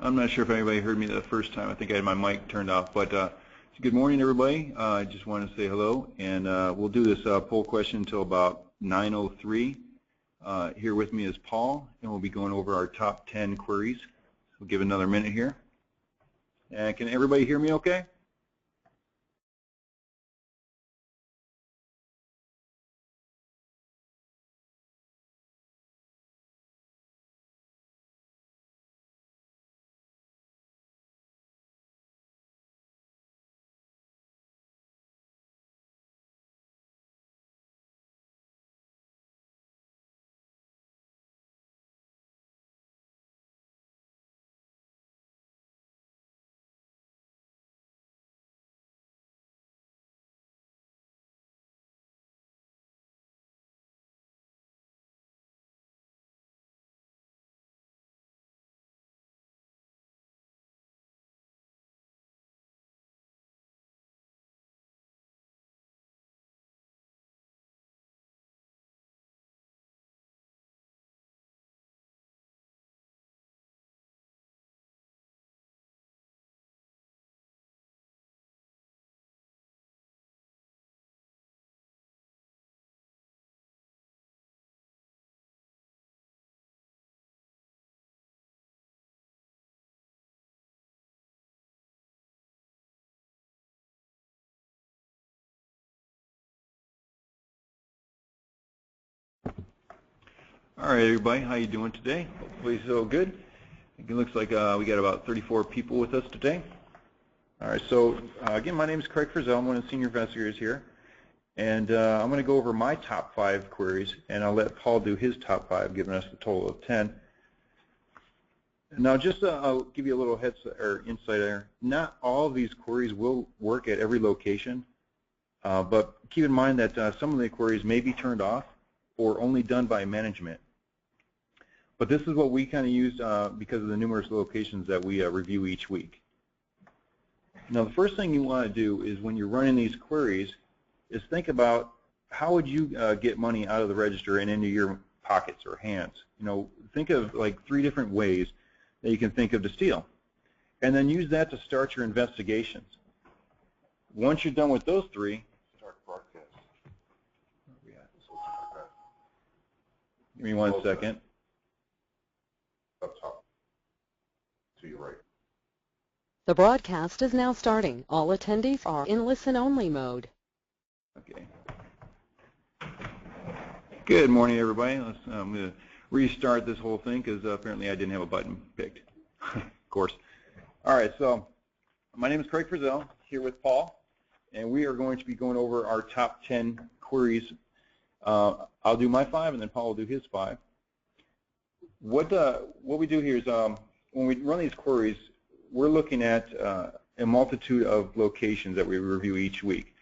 I'm not sure if anybody heard me the first time. I think I had my mic turned off. But good morning, everybody. I just wanted to say hello, and we'll do this poll question until about 9:03. Here with me is Paul, and we'll be going over our top 10 queries. We'll give another minute here. And can everybody hear me okay? All right, everybody, how you doing today? Hopefully so good. It looks like we got about 34 people with us today. All right, so again, my name is Craig Frizzell. I'm one of the senior investigators here. And I'm going to go over my top 5 queries, and I'll let Paul do his top 5, giving us a total of 10. Now, just I'll give you a little insight there. Not all of these queries will work at every location, but keep in mind that some of the queries may be turned off or only done by management. But this is what we kind of use because of the numerous locations that we review each week. Now, the first thing you want to do is when you're running these queries is think about how would you get money out of the register and into your pockets or hands. You know, think of like 3 different ways that you can think of to steal, and then use that to start your investigations. Once you're done with those 3, start broadcast. Give me 1 second. Up top, to your right. The broadcast is now starting. All attendees are in listen-only mode. Okay. Good morning, everybody. I'm going to restart this whole thing because apparently I didn't have a button picked. Of course. All right, so my name is Craig Frizzell, here with Paul, and we are going to be going over our top 10 queries. I'll do my 5, and then Paul will do his 5. What we do here is when we run these queries, we're looking at a multitude of locations that we review each week.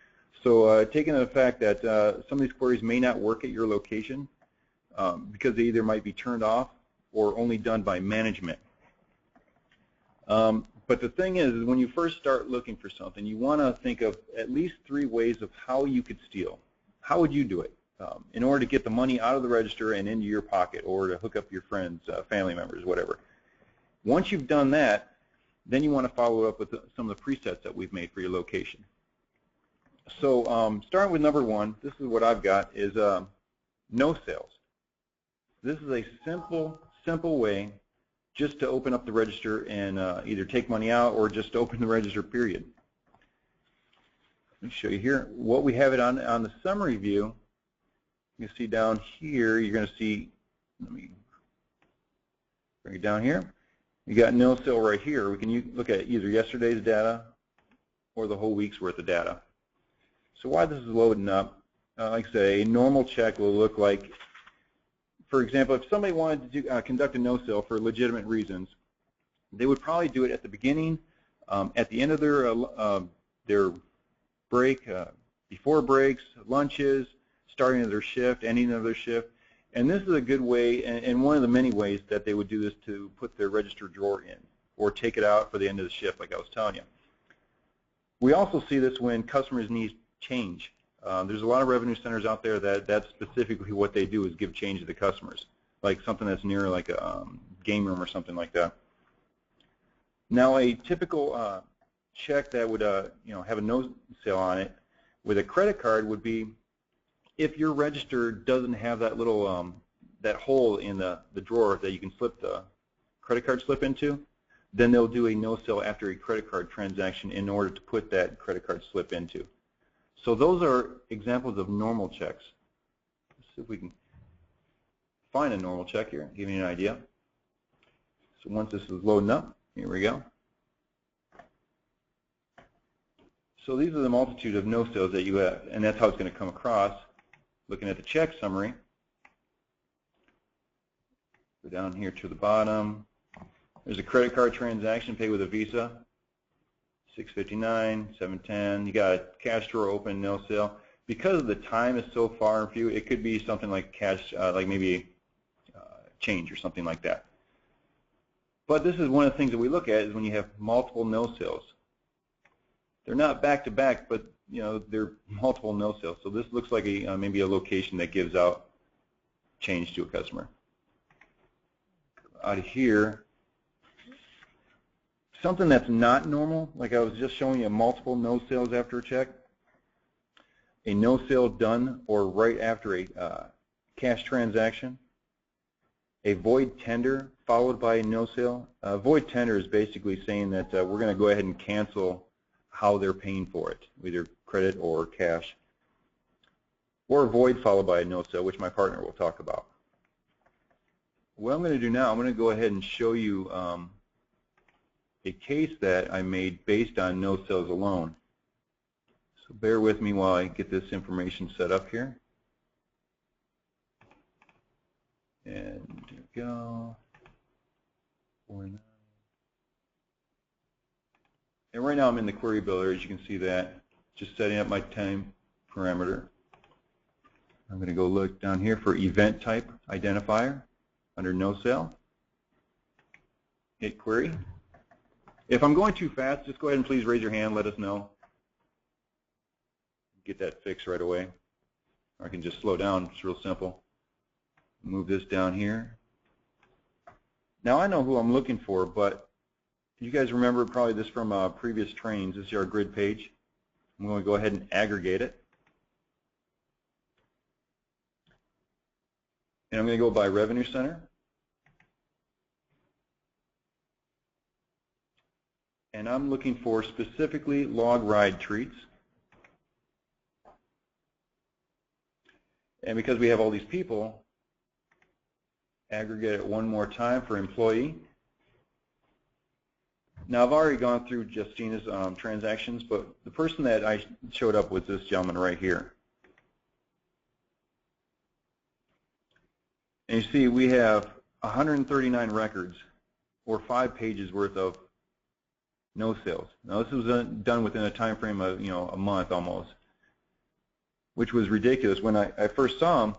So taking the fact that some of these queries may not work at your location because they either might be turned off or only done by management. But the thing is when you first start looking for something, you want to think of at least 3 ways of how you could steal. How would you do it in order to get the money out of the register and into your pocket or to hook up your friends, family members, whatever. Once you've done that, then you want to follow up with some of the presets that we've made for your location. So starting with number 1, this is what I've got, is no sales. This is a simple way just to open up the register and either take money out or just open the register, period. Let me show you here. What we have it on the summary view, you can see down here, you're going to see, let me bring it down here. You got no sale right here. We can look at either yesterday's data or the whole week's worth of data. So while this is loading up, like I say, a normal check will look like, for example, if somebody wanted to conduct a no sale for legitimate reasons, they would probably do it at the beginning, at the end of their break, before breaks, lunches, starting of their shift, ending of their shift. And this is a good way, and one of the many ways that they would do this to put their register drawer in or take it out for the end of the shift, like I was telling you. We also see this when customers need change. There's a lot of revenue centers out there that's specifically what they do is give change to the customers, like something that's near like a game room or something like that. Now, a typical check that would have a no sale on it with a credit card would be if your register doesn't have that little that hole in the drawer that you can slip the credit card slip into, then they'll do a no sale after a credit card transaction in order to put that credit card slip into. So those are examples of normal checks. Let's see if we can find a normal check here, give you an idea. So once this is loading up, here we go. So these are the multitude of no sales that you have, and that's how it's going to come across. Looking at the check summary, go down here to the bottom. There's a credit card transaction paid with a Visa, $6.59, $7.10. You got a cash drawer open, no sale. Because the time is so far in view, it could be something like cash, like maybe change or something like that. But this is one of the things that we look at is when you have multiple no sales. They're not back to back, but they're multiple no sales. So this looks like maybe a location that gives out change to a customer. Out of here, something that's not normal, like I was just showing you, multiple no sales after a check. A no sale done or right after a cash transaction. A void tender followed by a no sale. A void tender is basically saying that we're going to go ahead and cancel how they're paying for it, either credit or cash. Or a void followed by a no sale, which my partner will talk about. What I'm going to do now, I'm going to go ahead and show you a case that I made based on no sales alone. So bear with me while I get this information set up here. And here we go. 49. And right now I'm in the query builder, as you can see that. Just setting up my time parameter. I'm going to go look down here for event type identifier under no sale. Hit query. If I'm going too fast, just go ahead and please raise your hand, let us know. Get that fixed right away. Or I can just slow down, it's real simple. Move this down here. Now I know who I'm looking for, but you guys remember probably this from previous trainings. This is our grid page. I'm going to go ahead and aggregate it. And I'm going to go by revenue center. And I'm looking for specifically log ride treats. And because we have all these people, aggregate it one more time for employee. Now I've already gone through Justina's transactions, but the person that I showed up was this gentleman right here. And you see we have 139 records, or 5 pages worth of no sales. Now this was done within a time frame of a month almost, which was ridiculous. When I first saw him,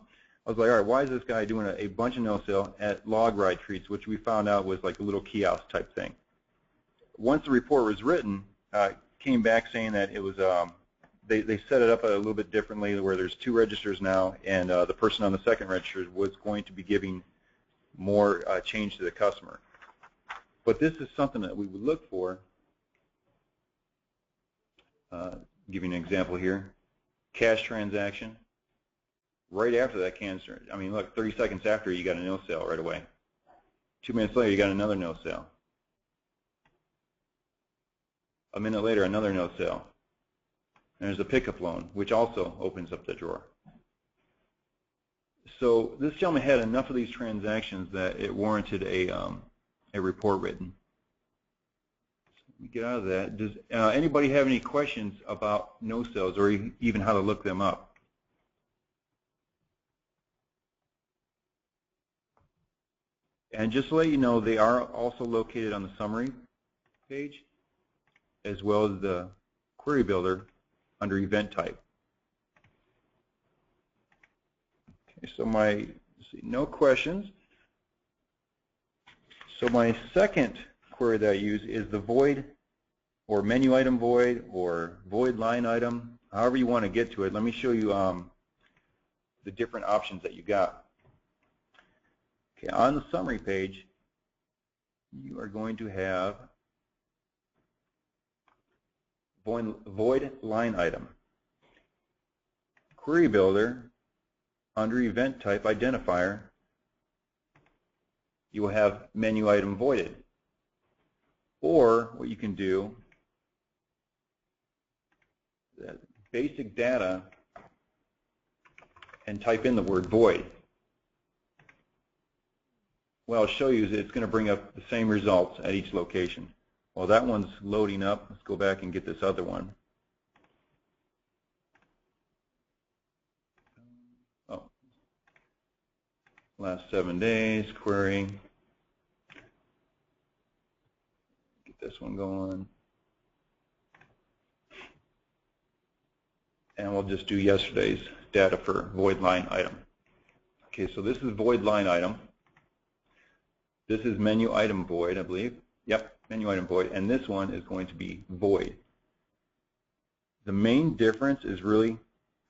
I was like, all right, why is this guy doing a bunch of no sale at log ride treats, which we found out was like a little kiosk type thing. Once the report was written, came back saying that it was they set it up a little bit differently, where there's 2 registers now, and the person on the second register was going to be giving more change to the customer. But this is something that we would look for. Give you an example here. Cash transaction. Right after that cancer, I mean, look, 30 seconds after, you got a no sale right away. 2 minutes later, you got another no sale. A minute later, another no sale. And there's a pickup loan, which also opens up the drawer. So this gentleman had enough of these transactions that it warranted a report written. Let me get out of that. Does anybody have any questions about no sales, or even how to look them up? And just to let you know, they are also located on the summary page, as well as the query builder under event type. Okay, so no questions. So my second query that I use is the void, or menu item void, or void line item, however you want to get to it. Let me show you the different options that you got. Okay, on the summary page, you are going to have void line item. Query Builder, under Event Type Identifier, you will have menu item voided. Or what you can do, basic data, and type in the word void. What I'll show you is it's going to bring up the same results at each location. While that one's loading up, let's go back and get this other one. Oh, last 7 days, query. Get this one going. And we'll just do yesterday's data for void line item. Okay, so this is void line item. This is menu item void, I believe. Yep, menu item void. And this one is going to be void. The main difference is really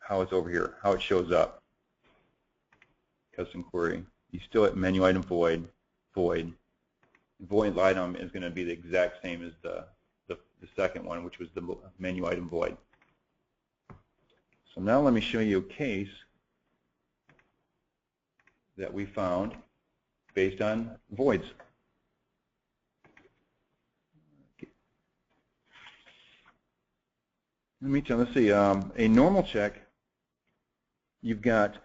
how it's over here, how it shows up. Custom query. You still at menu item void, void. Void item is going to be the exact same as the second one, which was the menu item void. So now let me show you a case that we found based on voids. Let's see, a normal check, you've got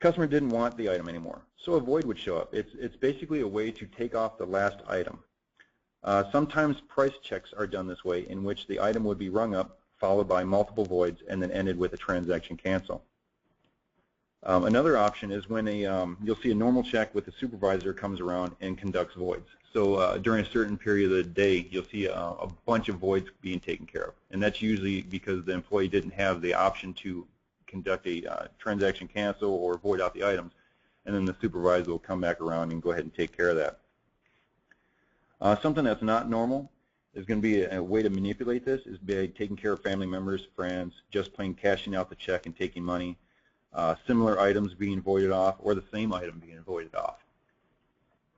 customer didn't want the item anymore, so a void would show up. It's basically a way to take off the last item. Sometimes price checks are done this way, in which the item would be rung up, followed by multiple voids, and then ended with a transaction cancel. Another option is when you'll see a normal check with the supervisor comes around and conducts voids. So during a certain period of the day, you'll see a bunch of voids being taken care of. And that's usually because the employee didn't have the option to conduct a transaction cancel or void out the items. And then the supervisor will come back around and go ahead and take care of that. Something that's not normal is going to be a way to manipulate this is by taking care of family members, friends, just plain cashing out the check and taking money. Similar items being voided off, or the same item being voided off.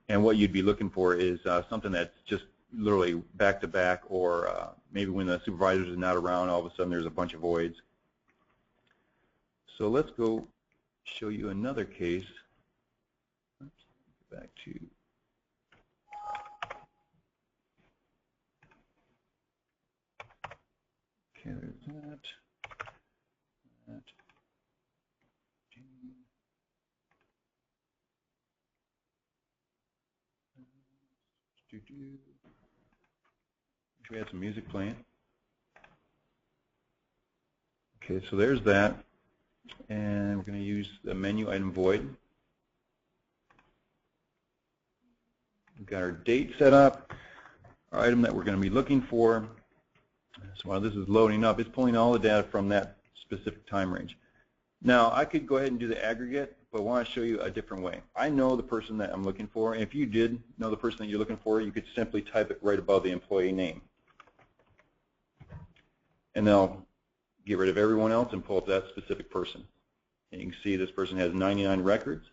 And what you'd be looking for is something that's just literally back-to-back, or maybe when the supervisor is not around, all of a sudden there's a bunch of voids. So let's go show you another case. Oops, back to okay, there's that. We had some music playing. Okay, so there's that, and we're going to use the menu item void. We've got our date set up, our item that we're going to be looking for. So while this is loading up, it's pulling all the data from that specific time range. Now, I could go ahead and do the aggregate, but I want to show you a different way. I know the person that I'm looking for, and if you did know the person that you're looking for, you could simply type it right above the employee name. And they'll get rid of everyone else and pull up that specific person. And you can see this person has 99 records.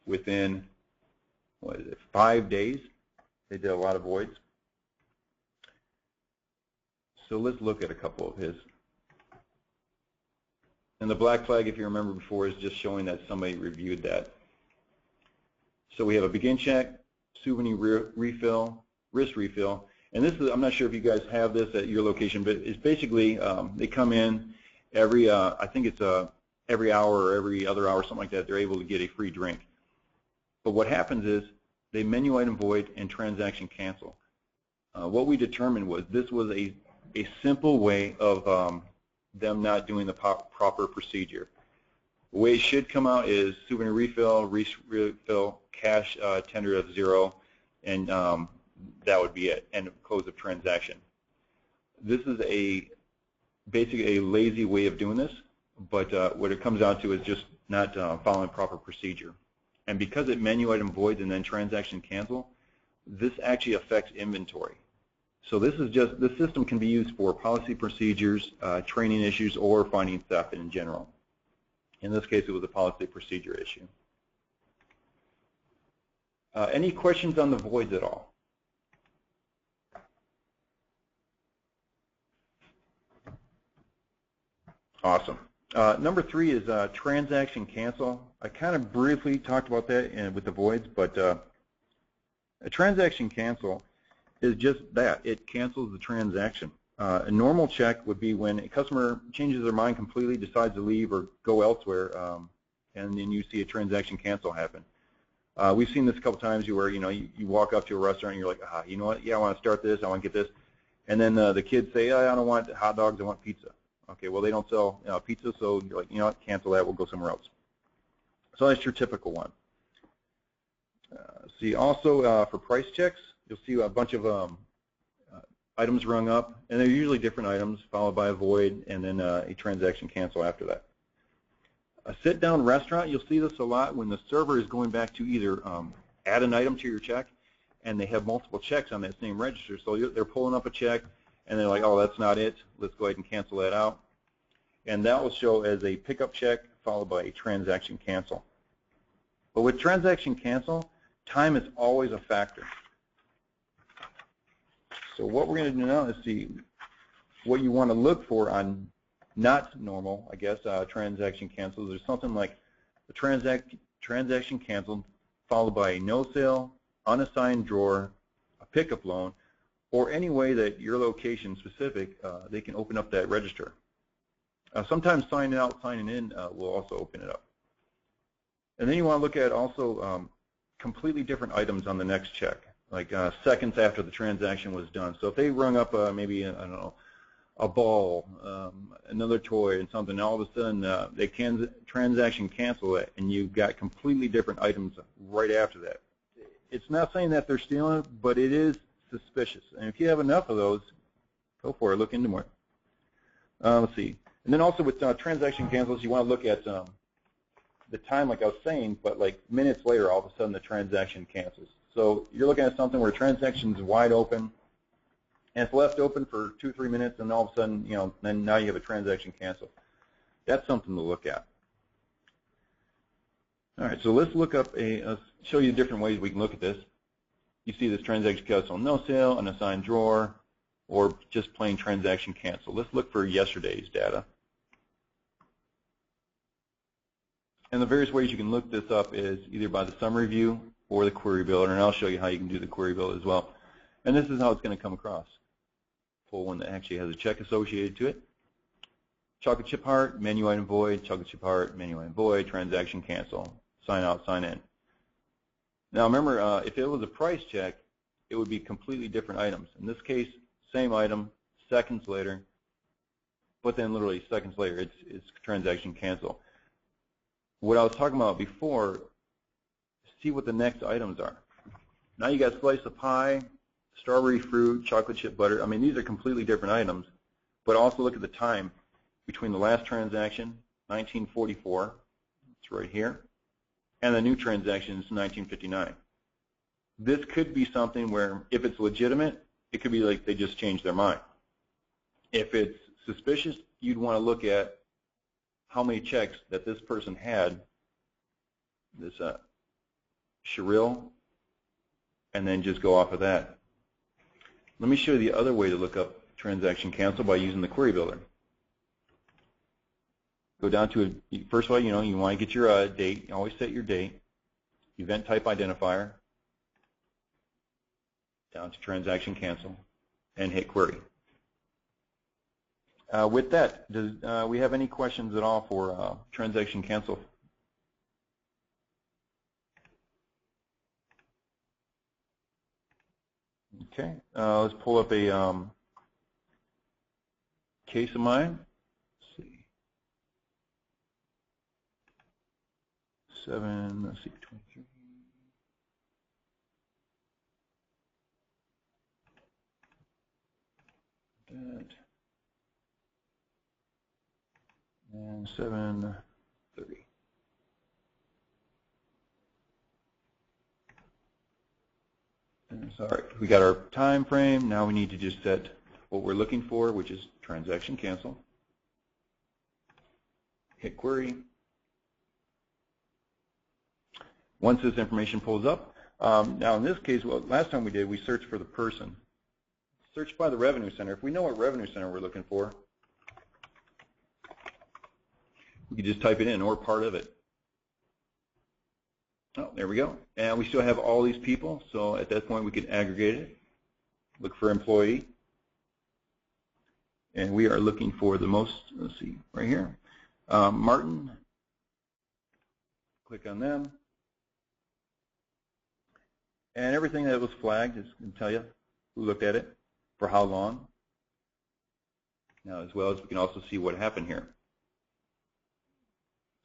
Within, 5 days, they did a lot of voids. So let's look at a couple of his. And the black flag, if you remember before, is just showing that somebody reviewed that. So we have a begin check, souvenir refill, wrist refill. And this is, I'm not sure if you guys have this at your location, but it's basically they come in every, I think it's every hour or every other hour, something like that. They're able to get a free drink. But what happens is they menu item void and transaction cancel. What we determined was this was a simple way of them not doing the proper procedure. The way it should come out is souvenir refill, refill, cash tender of 0, and that would be it, and close of transaction. This is basically a lazy way of doing this, but what it comes down to is just not following proper procedure. And because it menu item voids and then transaction cancel, this actually affects inventory. So this is just, the system can be used for policy procedures, training issues, or finding theft in general. In this case, it was a policy procedure issue. Any questions on the voids at all? Awesome. Number 3 is transaction cancel. I kind of briefly talked about that with the voids, but a transaction cancel is just that. It cancels the transaction. A normal check would be when a customer changes their mind completely, decides to leave or go elsewhere, and then you see a transaction cancel happen. We've seen this a couple times where you walk up to a restaurant and you're like, you know what? Yeah, I want to start this. I want to get this, and then the kids say, I don't want hot dogs. I want pizza. Okay, well they don't sell pizza, so you're like, you know what? Cancel that. We'll go somewhere else. So that's your typical one. See, also for price checks, you'll see a bunch of items rung up, and they're usually different items, followed by a void, and then a transaction cancel after that. A sit-down restaurant, you'll see this a lot when the server is going back to either add an item to your check, and they have multiple checks on that same register. So they're pulling up a check, and they're like, oh, that's not it. Let's go ahead and cancel that out. And that will show as a pickup check followed by a transaction cancel. But with transaction cancel, time is always a factor. So what we're going to do now is see what you want to look for on not normal, I guess, transaction cancels. There's something like a transaction canceled followed by a no sale, unassigned drawer, a pickup loan, or any way that your location specific, they can open up that register. Sometimes signing out, signing in will also open it up. And then you want to look at also completely different items on the next check, like seconds after the transaction was done. So if they rung up maybe, I don't know, a ball, another toy, and something, all of a sudden they can transaction cancel it, and you've got completely different items right after that. It's not saying that they're stealing it, but it is suspicious. And if you have enough of those, go for it. Look into more. Let's see. And then also with transaction cancels, you want to look at the time, like I was saying, but like minutes later, all of a sudden the transaction cancels. So you're looking at something where transaction is wide open, and it's left open for 2 or 3 minutes, and all of a sudden, then now you have a transaction cancel. That's something to look at. All right, so let's look up show you different ways we can look at this. You see this transaction cancel, no sale, unassigned drawer, or just plain transaction cancel. Let's look for yesterday's data. And the various ways you can look this up is either by the summary view or the query builder, and I'll show you how you can do the query builder as well. And this is how it's going to come across. Pull one that actually has a check associated to it. Chocolate chip heart, menu item void, chocolate chip heart, menu item void, transaction cancel, sign out, sign in. Now remember, if it was a price check, it would be completely different items. In this case, same item, seconds later, but then literally seconds later, it's transaction cancel. What I was talking about before, see what the next items are. Now you got slice of pie, strawberry fruit, chocolate chip butter. I mean, these are completely different items, but also look at the time between the last transaction, 1944, it's right here, and the new transaction is 1959. This could be something where, if it's legitimate, it could be like they just changed their mind. If it's suspicious, you'd want to look at how many checks that this person had, this Cheryl, and then just go off of that. Let me show you the other way to look up transaction cancel by using the query builder. Go down to first of all, you want to get your date. You always set your date, event type identifier, down to transaction cancel, and hit query. With that, does we have any questions at all for transaction cancel? Okay, let's pull up a case of mine. Let's see. 7, let's see, 23. That. And 7:30. Sorry, we got our time frame. Now we need to just set what we're looking for, which is transaction cancel. Hit query. Once this information pulls up, now in this case, well, last time we searched for the person. Search by the revenue center. If we know what revenue center we're looking for, we could just type it in or part of it. Oh, there we go. And we still have all these people, so at that point we could aggregate it, look for employee, and we are looking for the most, let's see, right here, Martin. Click on them, and everything that was flagged is going to tell you who looked at it, for how long. Now, as well as we can also see what happened here.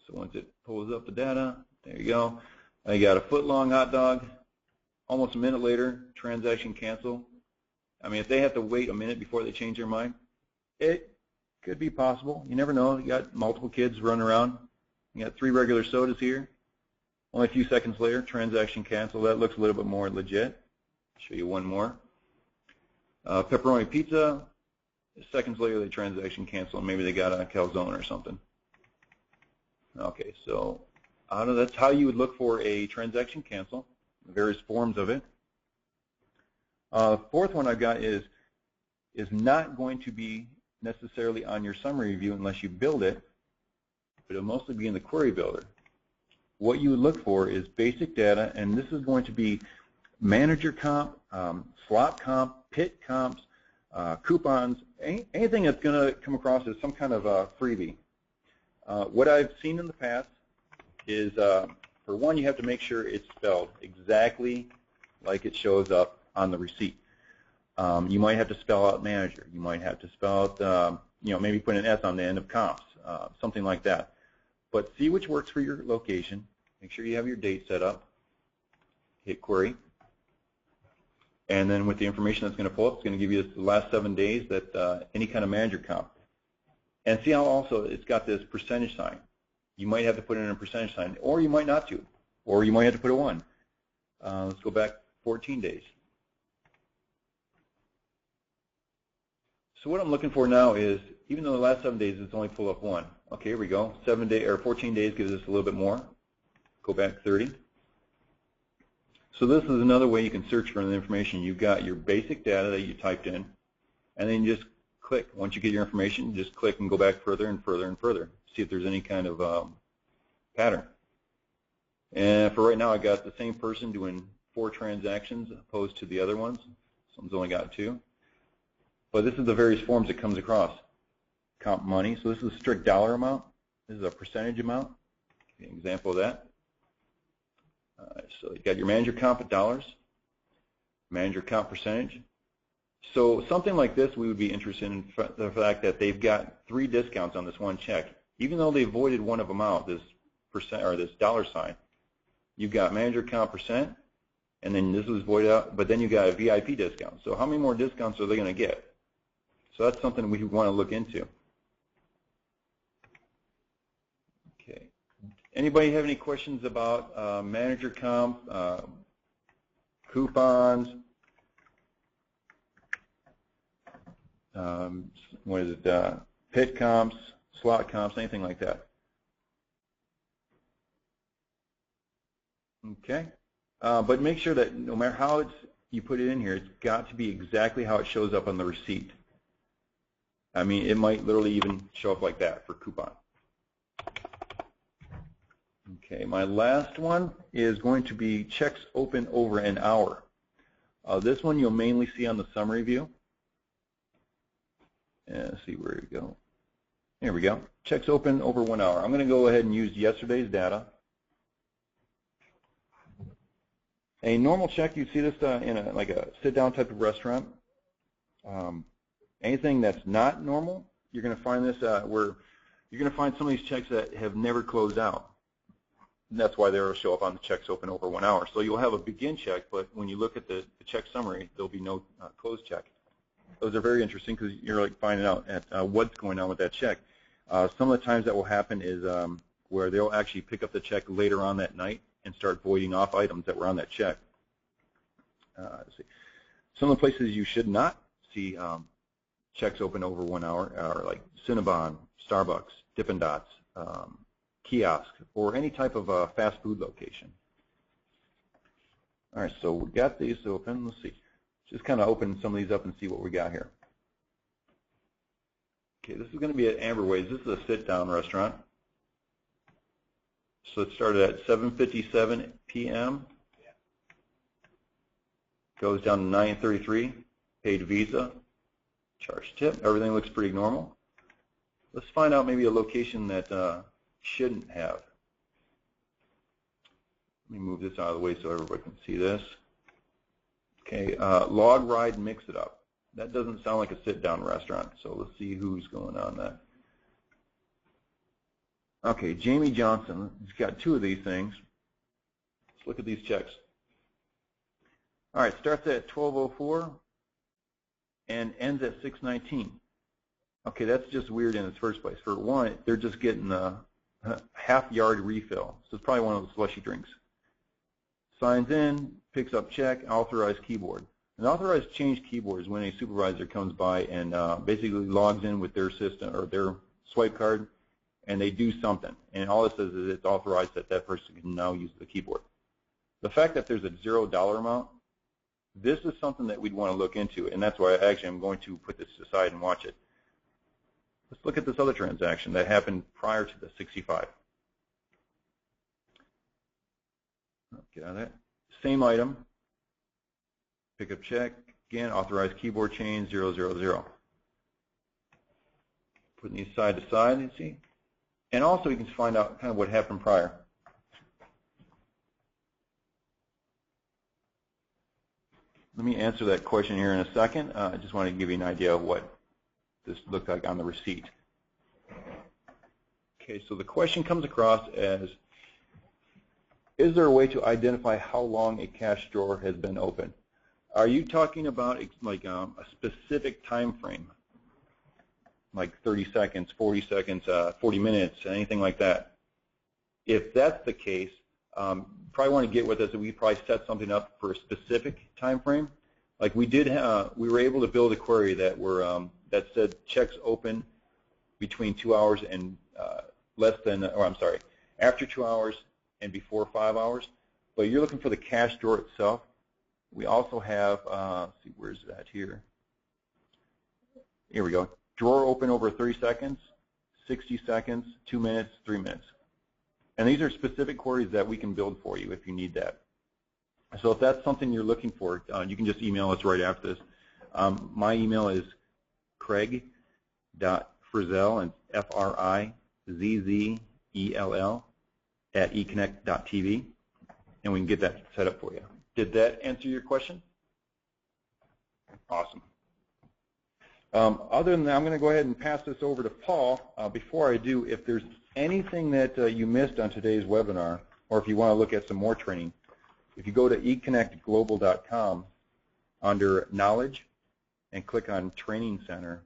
So once it pulls up the data, there you go. I got a foot-long hot dog. Almost a minute later, transaction cancel. I mean, if they have to wait a minute before they change their mind, it could be possible. You never know. You got multiple kids running around. You got 3 regular sodas here. Only a few seconds later, transaction cancel. That looks a little bit more legit. Show you one more. Pepperoni pizza. Seconds later, the transaction cancel, and maybe they got a calzone or something. Okay, so that's how you would look for a transaction cancel, various forms of it. Fourth one I've got is not going to be necessarily on your summary view unless you build it, but it'll mostly be in the query builder. What you would look for is basic data, and this is going to be manager comp, slot comp, pit comps, coupons, anything that's going to come across as some kind of a freebie. What I've seen in the past is, for one, you have to make sure it's spelled exactly like it shows up on the receipt. You might have to spell out manager. You might have to spell out, maybe put an S on the end of comps, something like that. But see which works for your location. Make sure you have your date set up. Hit query. And then with the information that's going to pull up, it's going to give you the last 7 days that any kind of manager comp. And see how also it's got this percentage sign. You might have to put in a percentage sign, or you might not to, or you might have to put a 1. Let's go back 14 days. So what I'm looking for now is, even though the last 7 days it's only pull up 1. Okay, here we go. 14 days gives us a little bit more. Go back 30. So this is another way you can search for the information. You've got your basic data that you typed in, and then you just click. Once you get your information, just click and go back further and further and further. See if there's any kind of pattern. And for right now, I got the same person doing 4 transactions opposed to the other ones. Someone's only got 2. But this is the various forms it comes across. Comp money. So this is a strict dollar amount. This is a percentage amount. An example of that. So you got your manager comp at dollars, manager comp percentage. So something like this, we would be interested in the fact that they've got 3 discounts on this one check. Even though they voided one of them out, this percent or this dollar sign, you've got manager comp percent, and then this was voided out, but then you got a VIP discount. So how many more discounts are they going to get? So that's something we want to look into. Okay. Anybody have any questions about manager comp, coupons? What is it? Pit comps, slot comps, anything like that? Okay. But make sure that no matter how you put it in here, it's got to be exactly how it shows up on the receipt. I mean, it might literally even show up like that for coupon. Okay, my last one is going to be checks open over an hour. This one you'll mainly see on the summary view. Let's see where we go. Here we go. Checks open over 1 hour. I'm going to go ahead and use yesterday's data. A normal check, you see this in like a sit-down type of restaurant. Anything that's not normal, you're going to find this where you're going to find some of these checks that have never closed out. And that's why they'll show up on the checks open over 1 hour. So you'll have a begin check, but when you look at the check summary, there'll be no close check. Those are very interesting because you're like finding out at what's going on with that check. Some of the times that will happen is where they'll actually pick up the check later on that night and start voiding off items that were on that check. Let's see. Some of the places you should not see checks open over 1 hour are like Cinnabon, Starbucks, Dippin' Dots, kiosk, or any type of fast food location. All right, so we got these open. Let's see. Just kind of open some of these up and see what we got here. Okay, this is going to be at Amberways. This is a sit-down restaurant. So it started at 7:57 p.m. Goes down to 9:33. Paid Visa. Charge tip. Everything looks pretty normal. Let's find out maybe a location that shouldn't have. Let me move this out of the way so everybody can see this. Okay, log ride mix it up. That doesn't sound like a sit-down restaurant, so let's see who's going on that. Okay, Jamie Johnson, he's got 2 of these things. Let's look at these checks. All right, starts at 12:04 and ends at 6:19. Okay, that's just weird in its first place. For one, they're just getting a half-yard refill, so it's probably one of those slushy drinks. Signs in, picks up check, authorized keyboard. An authorized change keyboard is when a supervisor comes by and basically logs in with their system or their swipe card, and they do something. And all it says is it's authorized that that person can now use the keyboard. The fact that there's a $0 amount, this is something that we'd want to look into, and that's why I'm going to put this aside and watch it. Let's look at this other transaction that happened prior to the 65. Get out of that. Same item. Pick up check. Again, authorized keyboard change 000. Putting these side to side, you see. And also you can find out kind of what happened prior. Let me answer that question here in a second. I just want to give you an idea of what this looked like on the receipt. Okay, so the question comes across as, is there a way to identify how long a cash drawer has been open? Are you talking about like a specific time frame, like 30 seconds, 40 seconds, 40 minutes, anything like that? If that's the case, probably want to get with us, and we probably set something up for a specific time frame. Like we did, we were able to build a query that that said checks open between 2 hours and after 2 hours and before 5 hours. But you're looking for the cash drawer itself. We also have, let's see, where's that here? Here we go. Drawer open over 30 seconds, 60 seconds, 2 minutes, 3 minutes. And these are specific queries that we can build for you if you need that. So if that's something you're looking for, you can just email us right after this. My email is craig.frizzell, and Frizzell at eConnect.tv, and we can get that set up for you. Did that answer your question? Awesome. Other than that, I'm going to go ahead and pass this over to Paul. Before I do, if there's anything that you missed on today's webinar, or if you want to look at some more training, if you go to eConnectGlobal.com under Knowledge and click on Training Center,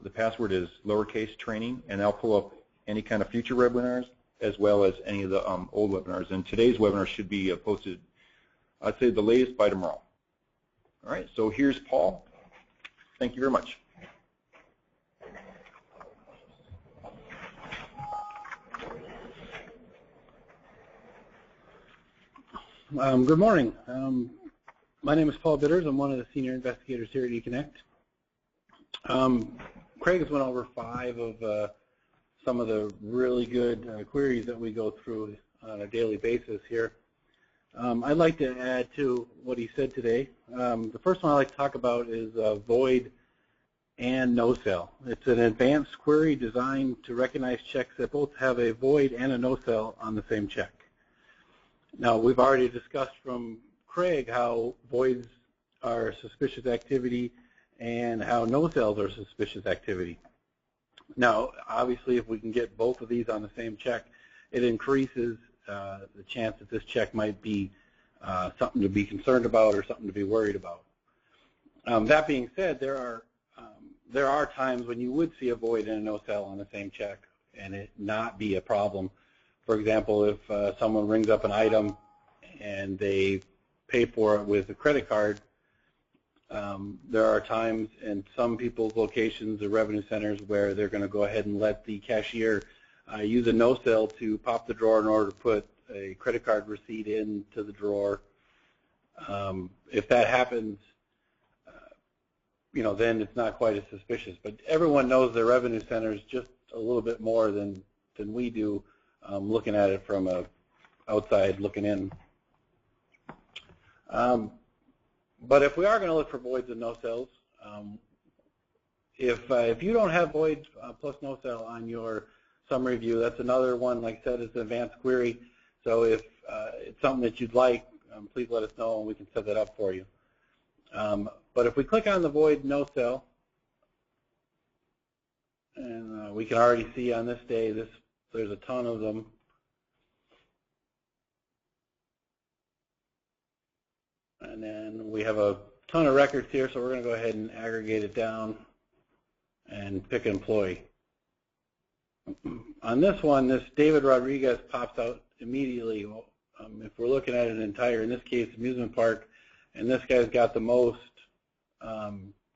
the password is lowercase training, and I'll pull up any kind of future webinars as well as any of the old webinars. And today's webinar should be posted, I'd say, the latest by tomorrow. All right, so here's Paul. Thank you very much. Good morning. My name is Paul Bitters. I'm one of the senior investigators here at eConnect. Craig has went over 5 of some of the really good queries that we go through on a daily basis here. I'd like to add to what he said today. The first one I'd like to talk about is void and no-sell. It's an advanced query designed to recognize checks that both have a void and a no-sell on the same check. Now, we've already discussed from Craig how voids are suspicious activity and how no-sells are suspicious activity. Now, obviously, if we can get both of these on the same check, it increases the chance that this check might be something to be concerned about or something to be worried about. That being said, there are times when you would see a void and a no-sell on the same check and it not be a problem. For example, if someone rings up an item and they pay for it with a credit card, there are times in some people's locations or revenue centers where they're going to go ahead and let the cashier use a no-sell to pop the drawer in order to put a credit card receipt into the drawer. If that happens, then it's not quite as suspicious. But everyone knows their revenue centers just a little bit more than we do looking at it from a outside looking in. But if we are going to look for voids and no-sells, if you don't have void plus no-sell on your summary view, that's another one, like I said, it's an advanced query. So if it's something that you'd like, please let us know and we can set that up for you. But if we click on the void no-sell, and we can already see on this day, there's a ton of them. And then we have a ton of records here, so we're going to go ahead and aggregate it down and pick an employee. On this one, this David Rodriguez pops out immediately. If we're looking at an entire, in this case, amusement park, and this guy's got the most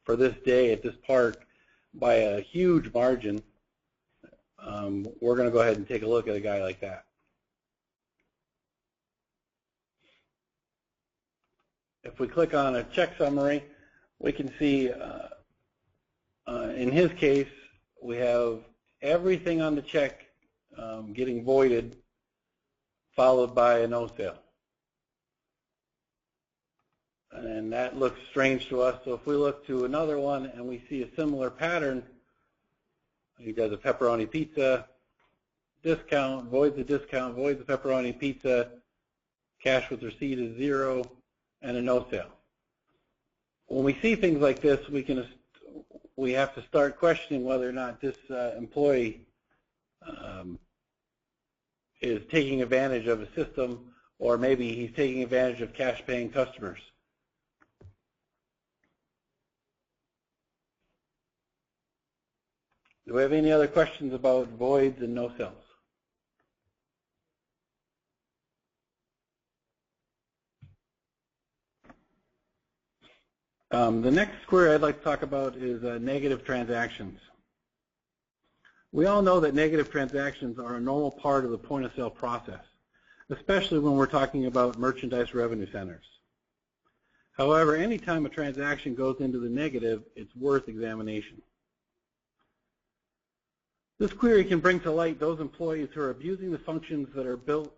for this day at this park by a huge margin, we're going to go ahead and take a look at a guy like that. If we click on a check summary, we can see in his case, we have everything on the check getting voided, followed by a no-sale. And that looks strange to us. So if we look to another one and we see a similar pattern, he does a pepperoni pizza, discount, voids the discount, voids the pepperoni pizza, cash with receipt is 0, and a no-sale. When we see things like this, we have to start questioning whether or not this employee is taking advantage of a system, or maybe he's taking advantage of cash-paying customers. Do we have any other questions about voids and no-sells? The next query I'd like to talk about is negative transactions. We all know that negative transactions are a normal part of the point-of-sale process, especially when we're talking about merchandise revenue centers. However, anytime a transaction goes into the negative, it's worth examination. This query can bring to light those employees who are abusing the functions that are built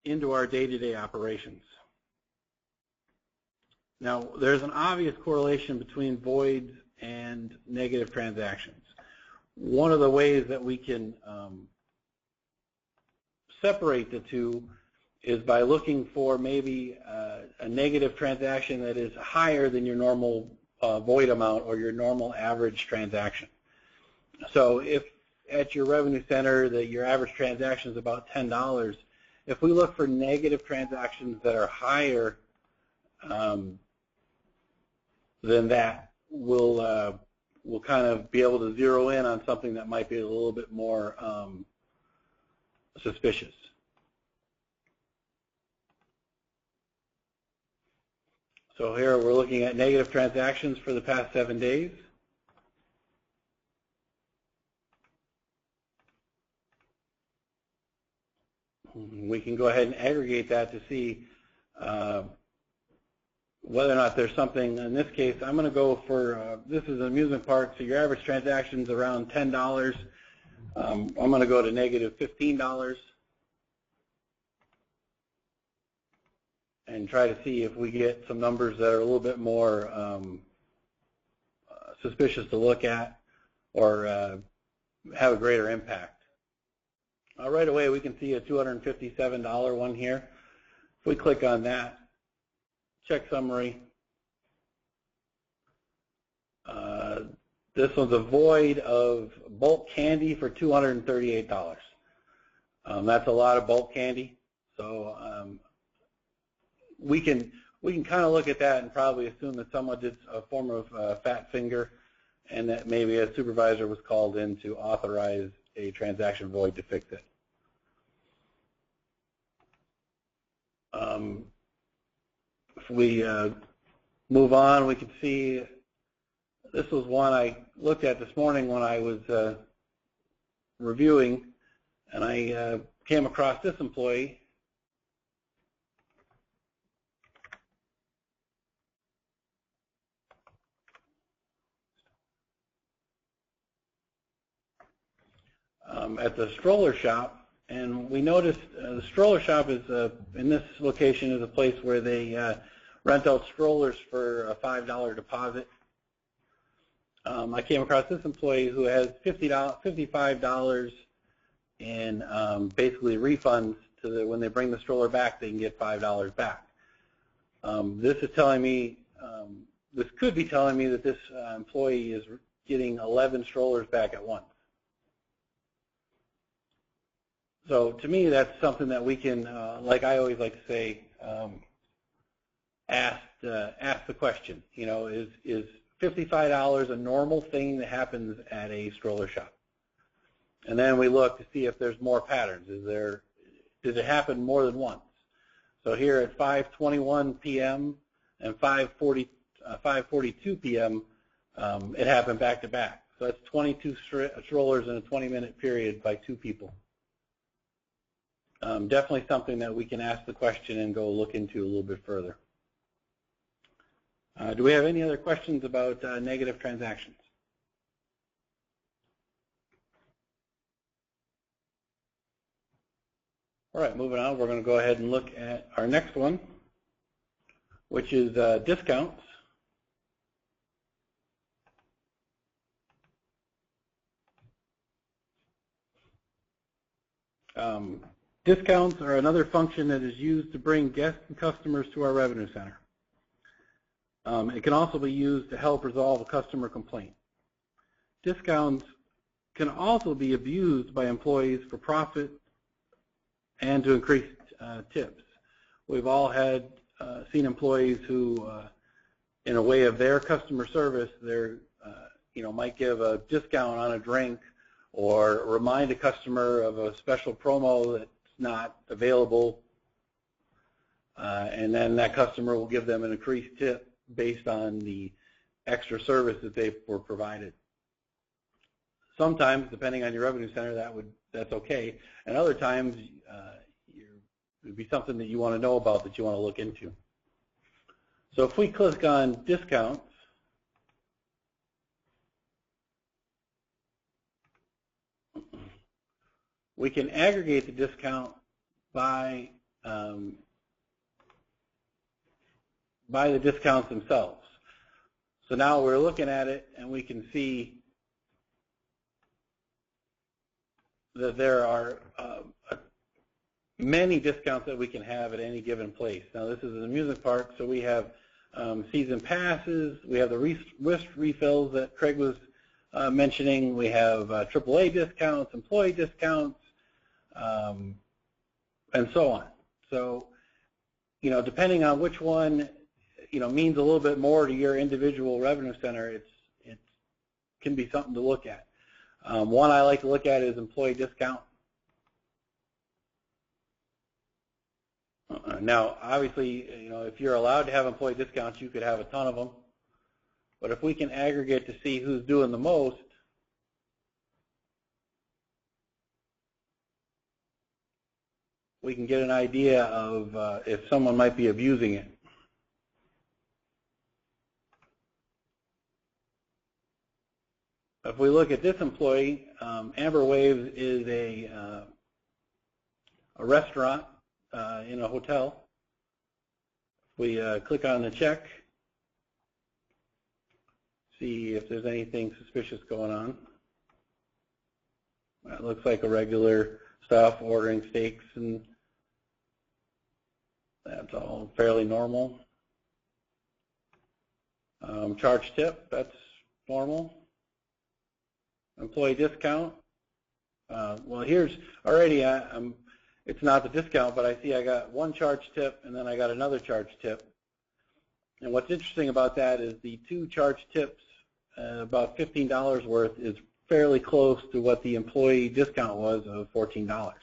into our day-to-day operations. Now, there's an obvious correlation between voids and negative transactions. One of the ways that we can separate the two is by looking for maybe a negative transaction that is higher than your normal void amount or your normal average transaction. So if at your revenue center that your average transaction is about $10, if we look for negative transactions that are higher than that, we'll kind of be able to zero in on something that might be a little bit more suspicious. So here we're looking at negative transactions for the past 7 days. We can go ahead and aggregate that to see whether or not there's something. In this case, I'm going to go for, this is an amusement park, so your average transaction is around $10. I'm going to go to negative $15 and try to see if we get some numbers that are a little bit more suspicious to look at or have a greater impact. Right away, we can see a $257 one here. If we click on that, check summary, this one's a void of bulk candy for $238. That's a lot of bulk candy. So we can kind of look at that and probably assume that someone did a form of fat finger, and that maybe a supervisor was called in to authorize a transaction void to fix it. If we move on, we can see this was one I looked at this morning when I was reviewing, and I came across this employee. At the stroller shop, and we noticed the stroller shop is in this location is a place where they rent out strollers for a $5 deposit. I came across this employee who has $55 in basically refunds to when they bring the stroller back, they can get $5 back. This is telling me, this could be telling me that this employee is getting 11 strollers back at once. So to me, that's something that we can, like I always like to say, ask the question. You know, is $55 a normal thing that happens at a stroller shop? And then we look to see if there's more patterns. Does it happen more than once? So here at 5:21 p.m. and 5:42 p.m., it happened back to back. So that's 22 strollers in a 20-minute period by 2 people. Definitely something that we can ask the question and go look into a little bit further. Do we have any other questions about negative transactions? All right, moving on, we're going to go ahead and look at our next one, which is discounts. Discounts are another function that is used to bring guests and customers to our revenue center. It can also be used to help resolve a customer complaint. Discounts can also be abused by employees for profit and to increase tips. We've all had seen employees who, in a way of their customer service, they're might give a discount on a drink or remind a customer of a special promo that's not available, and then that customer will give them an increased tip based on the extra service that they were provided. Sometimes, depending on your revenue center, that's okay, and other times it would be something that you want to know about, that you want to look into. So if we click on discounts, we can aggregate the discount by the discounts themselves. So now we're looking at it and we can see that there are many discounts that we can have at any given place. Now this is an amusement park, so we have season passes, we have the wrist refills that Craig was mentioning, we have AAA discounts, employee discounts, and so on. So, depending on which one, means a little bit more to your individual revenue center, it can be something to look at. One I like to look at is employee discount. Now, obviously, if you're allowed to have employee discounts, you could have a ton of them. But if we can aggregate to see who's doing the most, we can get an idea of if someone might be abusing it. If we look at this employee, Amber Waves is a restaurant in a hotel. If we click on the check, see if there's anything suspicious going on. That looks like a regular stuff, ordering steaks, and that's all fairly normal. Charge tip, that's normal. Employee discount. Well, here's already, it's not the discount, but I see I got one charge tip and then I got another charge tip. And what's interesting about that is the 2 charge tips, about $15 worth, is fairly close to what the employee discount was of $14.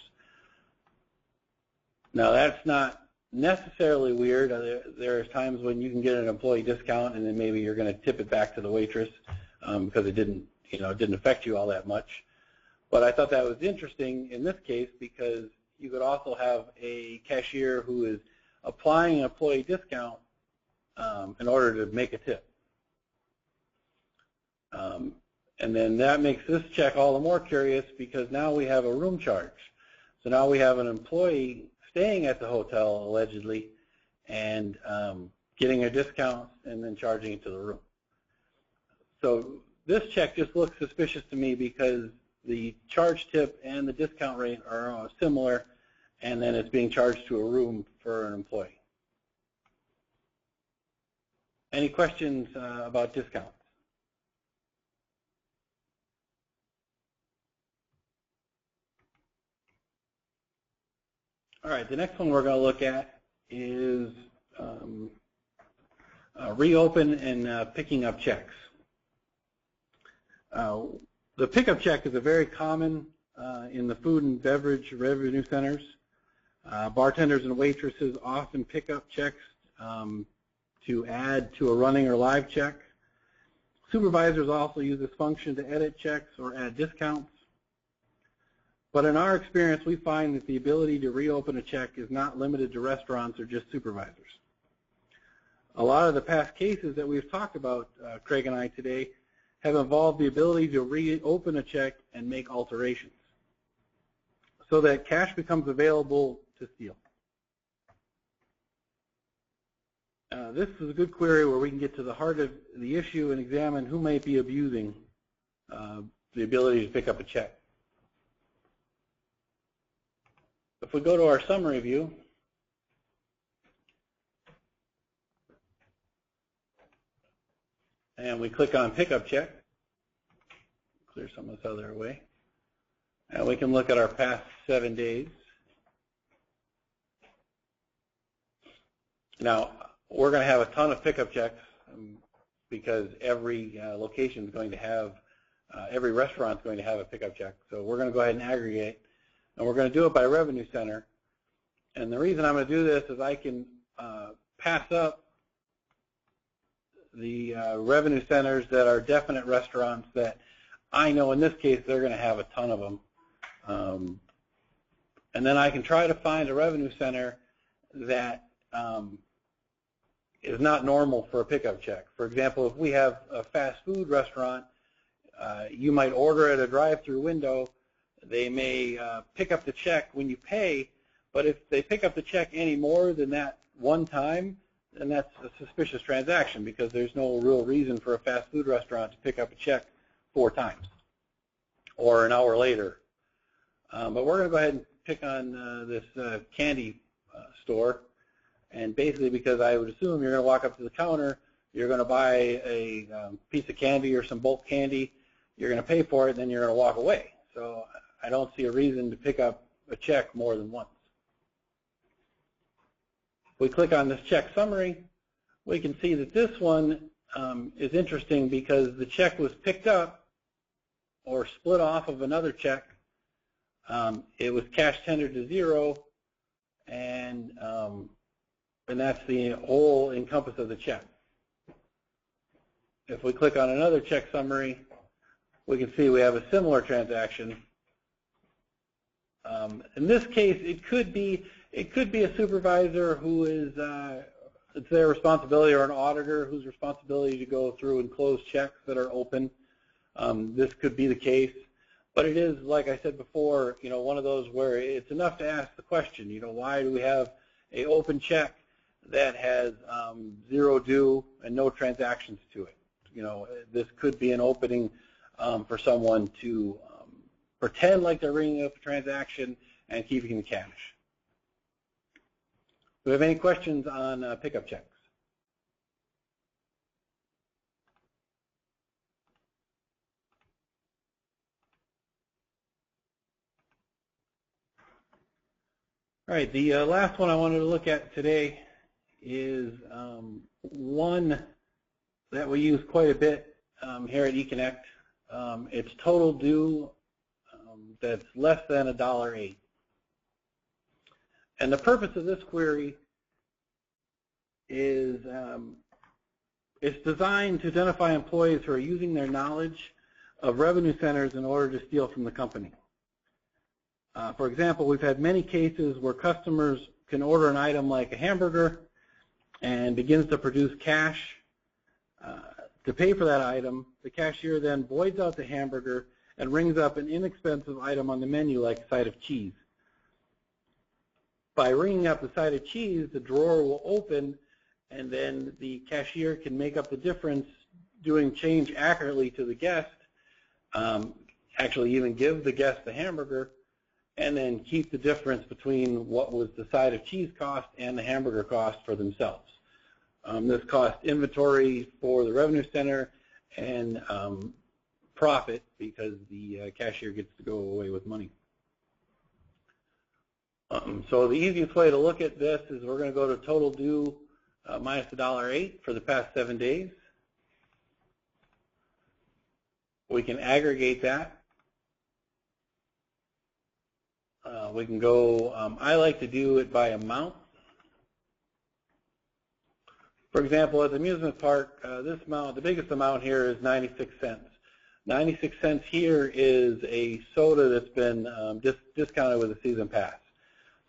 Now that's not necessarily weird. There's times when you can get an employee discount and then maybe you're going to tip it back to the waitress because it didn't affect you all that much. But I thought that was interesting in this case because you could also have a cashier who is applying an employee discount in order to make a tip. And then that makes this check all the more curious because now we have a room charge. So now we have an employee staying at the hotel, allegedly, and getting a discount and then charging it to the room. So this check just looks suspicious to me because the charge tip and the discount rate are similar, and then it's being charged to a room for an employee. Any questions about discounts? All right, the next one we're going to look at is reopen and picking up checks. The pickup check is a very common in the food and beverage revenue centers. Bartenders and waitresses often pick up checks to add to a running or live check. Supervisors also use this function to edit checks or add discounts. But in our experience, we find that the ability to reopen a check is not limited to restaurants or just supervisors. A lot of the past cases that we've talked about, Craig and I today, have involved the ability to reopen a check and make alterations so that cash becomes available to steal. This is a good query where we can get to the heart of the issue and examine who might be abusing the ability to pick up a check. If we go to our summary view, and we click on pickup check, clear some of this other way, and we can look at our past 7 days. Now, we're going to have a ton of pickup checks because every location is going to have, every restaurant is going to have a pickup check. So we're going to go ahead and aggregate, and we're going to do it by revenue center. And the reason I'm going to do this is I can pass up the revenue centers that are definite restaurants that I know in this case they're going to have a ton of them. And then I can try to find a revenue center that is not normal for a pickup check. For example, if we have a fast food restaurant, you might order at a drive-through window. They may pick up the check when you pay, but if they pick up the check any more than that one time, then that's a suspicious transaction because there's no real reason for a fast food restaurant to pick up a check 4 times or an hour later. But we're going to go ahead and pick on this candy store. And basically because I would assume you're going to walk up to the counter, you're going to buy a piece of candy or some bulk candy, you're going to pay for it, and then you're going to walk away. So I don't see a reason to pick up a check more than once. If we click on this check summary, we can see that this one is interesting because the check was picked up or split off of another check. It was cash tendered to zero, and that's the whole encompass of the check. If we click on another check summary, we can see we have a similar transaction. In this case, it could be a supervisor who is it's their responsibility, or an auditor whose responsibility to go through and close checks that are open. This could be the case, but it is, like I said before, one of those where it's enough to ask the question. Why do we have an open check that has zero due and no transactions to it? This could be an opening for someone to pretend like they're ringing up a transaction and keeping the cash. Do we have any questions on pickup checks? All right, the last one I wanted to look at today is one that we use quite a bit here at eConnect. It's total due that's less than $1.08. And the purpose of this query is it's designed to identify employees who are using their knowledge of revenue centers in order to steal from the company. For example, we've had many cases where customers can order an item like a hamburger and begins to produce cash to pay for that item. The cashier then voids out the hamburger and rings up an inexpensive item on the menu like a side of cheese. by ringing up the side of cheese, the drawer will open, and then the cashier can make up the difference, doing change accurately to the guest, actually even give the guest the hamburger, and then keep the difference between what was the side of cheese cost and the hamburger cost for themselves. This costs inventory for the revenue center and profit because the cashier gets to go away with money. So the easiest way to look at this is we're going to go to total due minus $1.08 for the past 7 days. We can aggregate that. We can go, I like to do it by amount. For example, at the amusement park, this amount, the biggest amount here is 96 cents. 96 cents here is a soda that's been discounted with a season pass.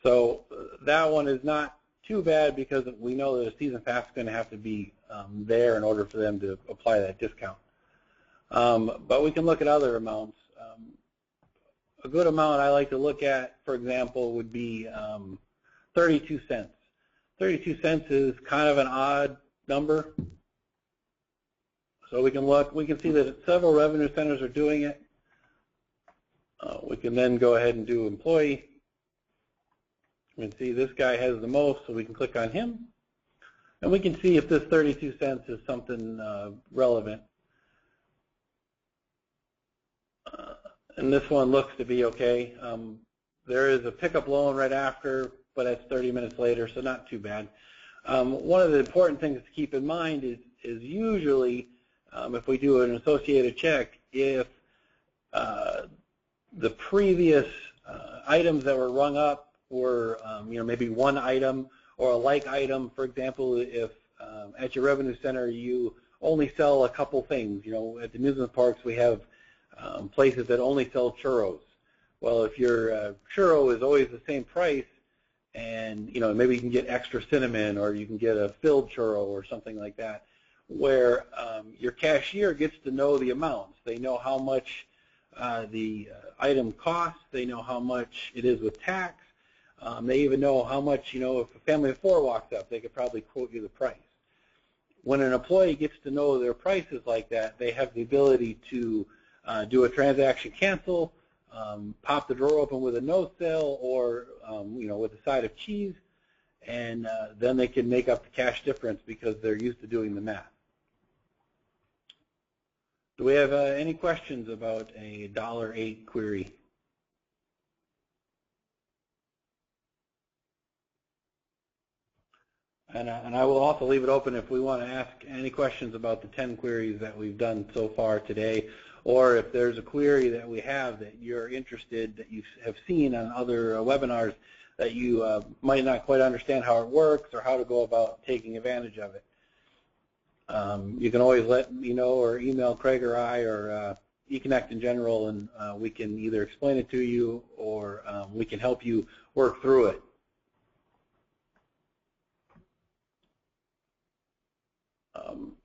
So that one is not too bad because we know that a season pass is going to have to be there in order for them to apply that discount. But we can look at other amounts. A good amount I like to look at, for example, would be 32 cents. 32 cents is kind of an odd number. So we can look, we can see that several revenue centers are doing it. We can then go ahead and do employee. We can see this guy has the most, so we can click on him. And we can see if this 32 cents is something relevant. And this one looks to be okay. There is a pickup loan right after, but that's 30 minutes later, so not too bad. One of the important things to keep in mind is usually, if we do an associated check, if the previous items that were rung up were, maybe one item or a like item. For example, if at your revenue center you only sell a couple things, at the amusement parks we have places that only sell churros. Well, if your churro is always the same price, and maybe you can get extra cinnamon, or you can get a filled churro or something like that, where your cashier gets to know the amounts. They know how much the item costs. They know how much it is with tax. They even know how much, if a family of 4 walks up, they could probably quote you the price. When an employee gets to know their prices like that, they have the ability to do a transaction cancel, pop the drawer open with a no sale, or with a side of cheese, and then they can make up the cash difference because they're used to doing the math. Do we have any questions about a $1.08 query? And I will also leave it open if we want to ask any questions about the 10 queries that we've done so far today, or if there's a query that we have that you're interested, that you have seen on other webinars that you might not quite understand how it works or how to go about taking advantage of it. You can always let me know or email Craig or I or eConnect in general, and we can either explain it to you or we can help you work through it.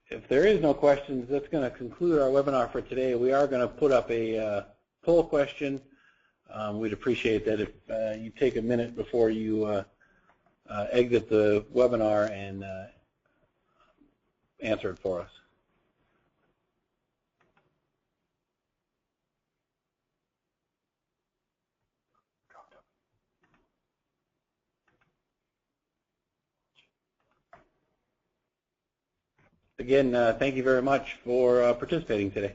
If there is no questions, that's going to conclude our webinar for today. We are going to put up a poll question. We'd appreciate that if you take a minute before you exit the webinar and answer it for us. Again, thank you very much for participating today.